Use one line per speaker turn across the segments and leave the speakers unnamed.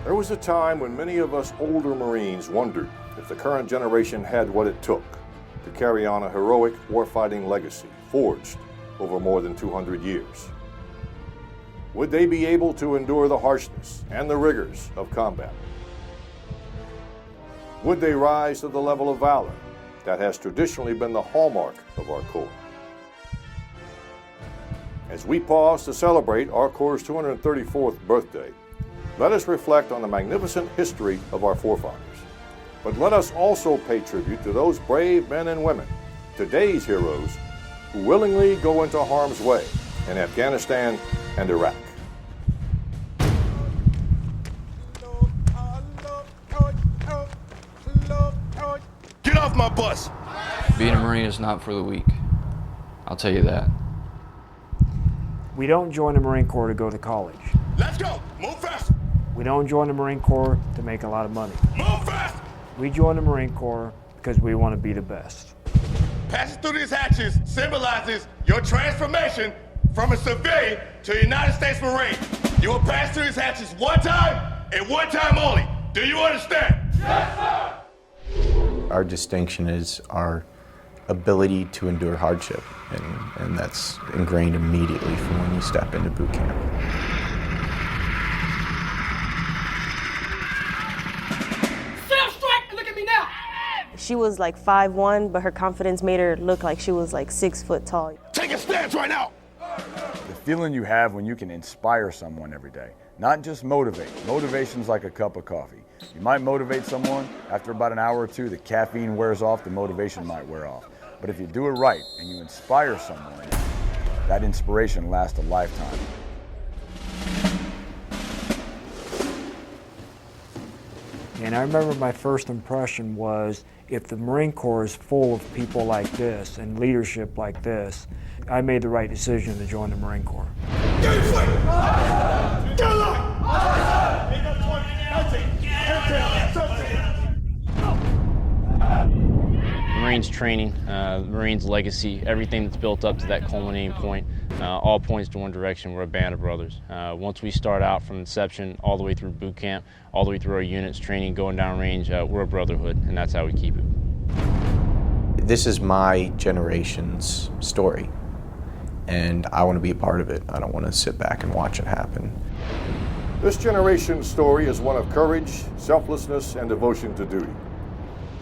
There was a time when many of us older Marines wondered if the current generation had what it took to carry on a heroic warfighting legacy forged over more than 200 years. Would they be able to endure the harshness and the rigors of combat? Would they rise to the level of valor that has traditionally been the hallmark of our Corps? As we pause to celebrate our Corps' 234th birthday, let us reflect on the magnificent history of our forefathers. But let us also pay tribute to those brave men and women, today's heroes, who willingly go into harm's way in Afghanistan and Iraq.
Get off my bus!
Being a Marine is not for the weak. I'll tell you that.
We don't join the Marine Corps to go to college.
Let's go! Move fast!
We don't join the Marine Corps to make a lot of money.
Move fast!
We join the Marine Corps because we want to be the best.
Passing through these hatches symbolizes your transformation from a civilian to a United States Marine. You will pass through these hatches one time and one time only. Do you understand? Yes, sir!
Our distinction is our ability to endure hardship, and that's ingrained immediately from when we step into boot camp.
Self-strike and look at me now!
She was like 5'1", but her confidence made her look like she was like 6 foot tall.
Take a stance right now!
The feeling you have when you can inspire someone every day, not just motivate. Motivation's like a cup of coffee. You might motivate someone, after about an hour or two, the caffeine wears off, the motivation might wear off. But if you do it right and you inspire someone, that inspiration lasts a lifetime.
And I remember my first impression was, if the Marine Corps is full of people like this and leadership like this, I made the right decision to join the Marine Corps.
Get your foot! Get along!
Marines training, Marines legacy, everything that's built up to that culminating point, all points to one direction. We're a band of brothers. Once we start out from inception, all the way through boot camp, all the way through our units, training, going down range, we're a brotherhood, and that's how we keep it.
This is my generation's story, and I want to be a part of it. I don't want to sit back and watch it happen.
This generation's story is one of courage, selflessness, and devotion to duty.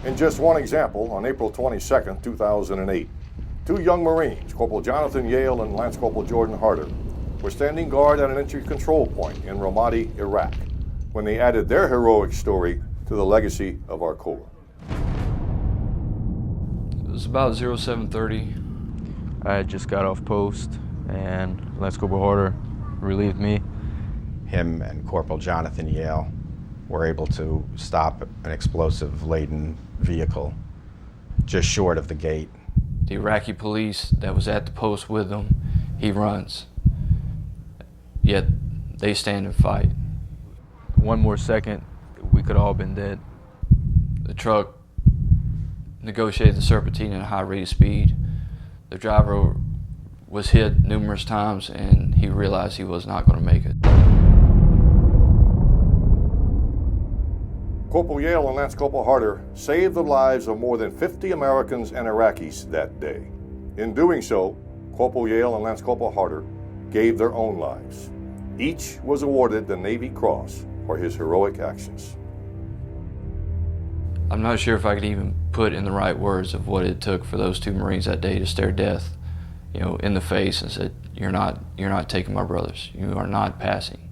In just one example, on April 22, 2008, two young Marines, Corporal Jonathan Yale and Lance Corporal Jordan Harder, were standing guard at an entry control point in Ramadi, Iraq, when they added their heroic story to the legacy of our Corps.
It was about 07:30. I had just got off post, and Lance Corporal Harder relieved me.
Him and Corporal Jonathan Yale were able to stop an explosive-laden vehicle just short of the gate.
The Iraqi police that was at the post with him, he runs. Yet they stand and fight. One more second, we could all been dead. The truck negotiated the serpentine at a high rate of speed. The driver was hit numerous times, and he realized he was not going to make it.
Corporal Yale and Lance Corporal Harder saved the lives of more than 50 Americans and Iraqis that day. In doing so, Corporal Yale and Lance Corporal Harder gave their own lives. Each was awarded the Navy Cross for his heroic actions.
I'm not sure if I could even put in the right words of what it took for those two Marines that day to stare death, in the face and said, you're not taking my brothers. You are not passing.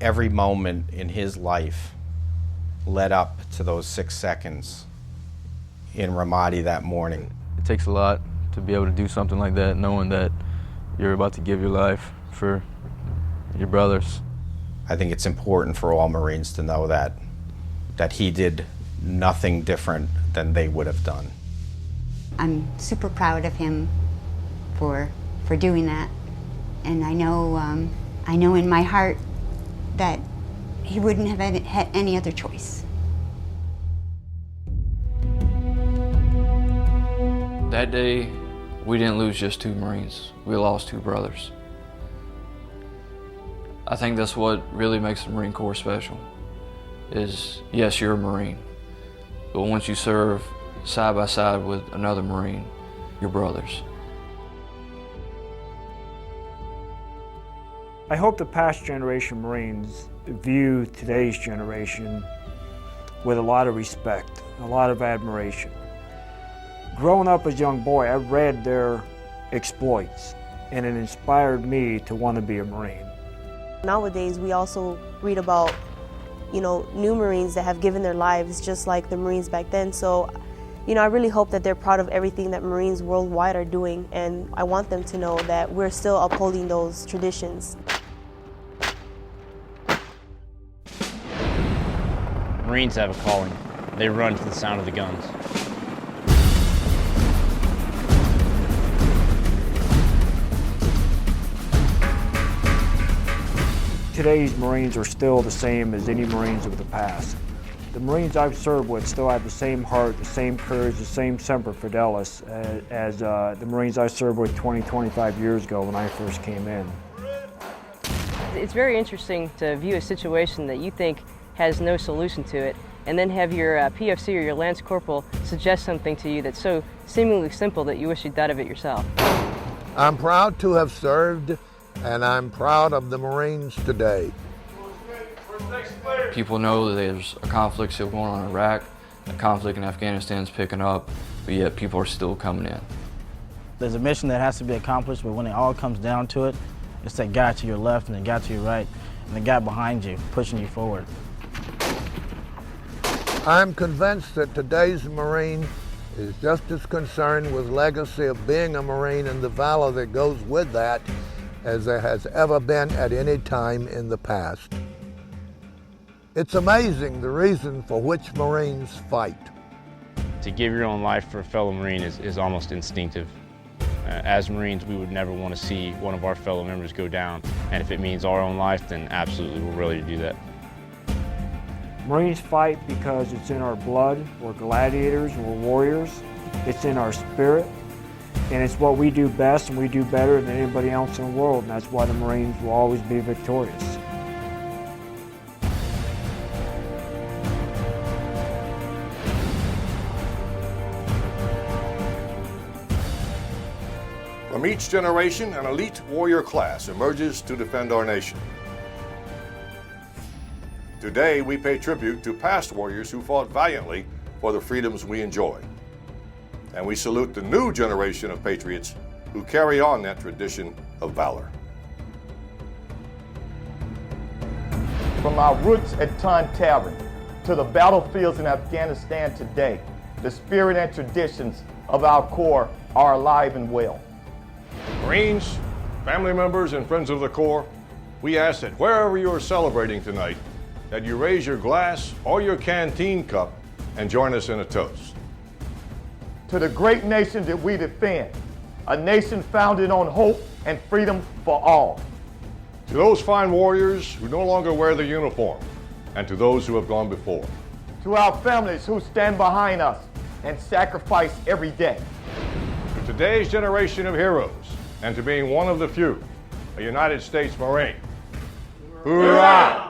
Every moment in his life led up to those 6 seconds in Ramadi that morning.
It takes a lot to be able to do something like that, knowing that you're about to give your life for your brothers.
I think it's important for all Marines to know that he did nothing different than they would have done.
I'm super proud of him for doing that, and I know in my heart that he wouldn't have had any other choice.
That day, we didn't lose just two Marines. We lost two brothers. I think that's what really makes the Marine Corps special, is yes, you're a Marine, but once you serve side by side with another Marine, you're brothers.
I hope the past generation Marines view today's generation with a lot of respect, a lot of admiration. Growing up as a young boy, I read their exploits, and it inspired me to want to be a Marine.
Nowadays, we also read about, new Marines that have given their lives just like the Marines back then. So, I really hope that they're proud of everything that Marines worldwide are doing, and I want them to know that we're still upholding those traditions.
Marines have a calling. They run to the sound of the guns.
Today's Marines are still the same as any Marines of the past. The Marines I've served with still have the same heart, the same courage, the same semper fidelis as the Marines I served with 25 years ago when I first came in.
It's very interesting to view a situation that you think has no solution to it, and then have your PFC or your Lance Corporal suggest something to you that's so seemingly simple that you wish you'd thought of it yourself.
I'm proud to have served, and I'm proud of the Marines today.
People know that there's a conflict still going on in Iraq, a conflict in Afghanistan's picking up, but yet people are still coming in.
There's a mission that has to be accomplished, but when it all comes down to it, it's that guy to your left and the guy to your right, and the guy behind you, pushing you forward.
I'm convinced that today's Marine is just as concerned with legacy of being a Marine and the valor that goes with that as there has ever been at any time in the past. It's amazing the reason for which Marines fight.
To give your own life for a fellow Marine is almost instinctive. As Marines, we would never want to see one of our fellow members go down, and if it means our own life, then absolutely we're ready to do that.
Marines fight because it's in our blood. We're gladiators, we're warriors. It's in our spirit, and it's what we do best, and we do better than anybody else in the world, and that's why the Marines will always be victorious.
From each generation, an elite warrior class emerges to defend our nation. Today, we pay tribute to past warriors who fought valiantly for the freedoms we enjoy. And we salute the new generation of patriots who carry on that tradition of valor.
From our roots at Ton Tavern to the battlefields in Afghanistan today, the spirit and traditions of our Corps are alive and well.
Marines, family members, and friends of the Corps, we ask that wherever you are celebrating tonight, that you raise your glass or your canteen cup and join us in a toast.
To the great nation that we defend, a nation founded on hope and freedom for all.
To those fine warriors who no longer wear the uniform, and to those who have gone before.
To our families who stand behind us and sacrifice every day.
To today's generation of heroes, and to being one of the few, a United States Marine. Hoorah!